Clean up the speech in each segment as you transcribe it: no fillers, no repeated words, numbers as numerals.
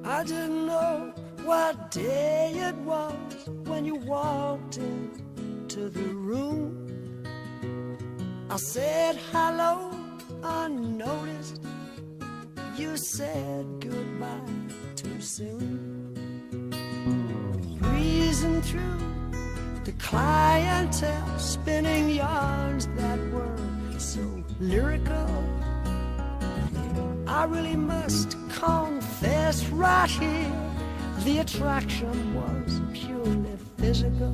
I didn't know what day it was when you walked into the room. I said hello unnoticed. You said goodbye too soon. Breezing through the clientele, spinning yarns that were so lyrical. I really must confess right here, the attraction was purely physical.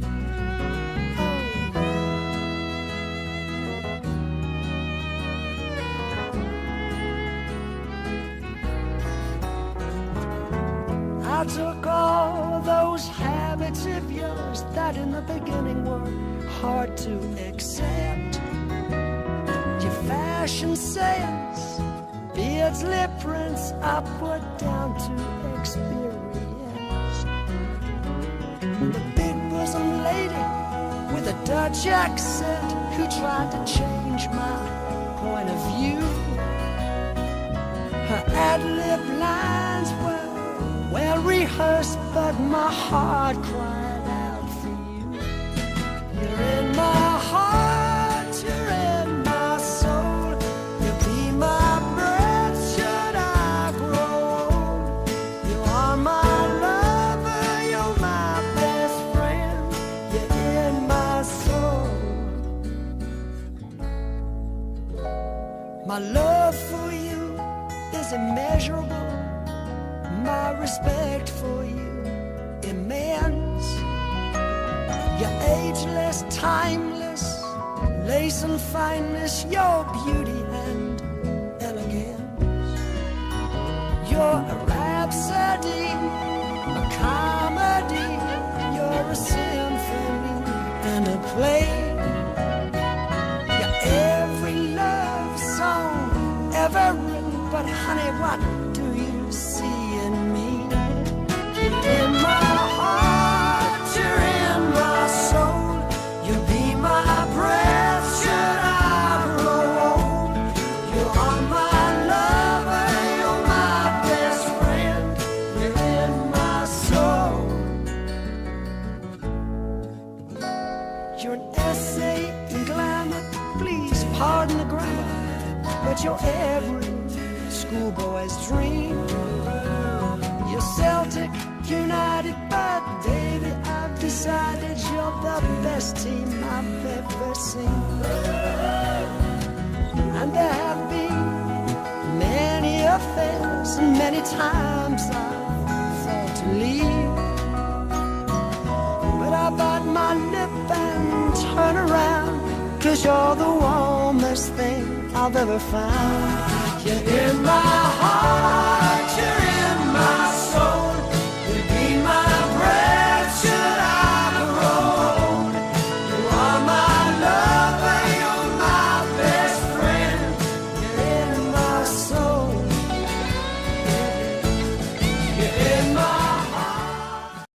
I took all those habits of yours that in the beginning were hard to accept. Your fashion sense, beards, lip prints, I put down to experience. The big bosom lady with a Dutch accent who tried to change my point of view. Her ad-lib lines were well rehearsed, but my heart cried out for you. You're in my heart, you're in my soul. You'll be my breath should I grow old. You are my lover, you're my best friend. You're in my soul. My love for you is immeasurable. My respect for you immense. You're ageless, timeless, lace and fineness, your beauty and elegance. You're a rhapsody, a comedy, you're a symphony and a play. You're every love song ever written, but honey, what do you see? In my heart, you're in my soul. You'll be my breath should I grow old. You are my lover, you're my best friend. You're in my soul. You're an essay in glamour, please pardon the grammar, but you're every schoolboy's dream. You're Celtic United, but baby, I've decided you're the best team I've ever seen. And there have been many affairs, and many times I've thought to leave. But I bite my lip and turn around, 'cause you're the warmest thing I've ever found. You're in my heart.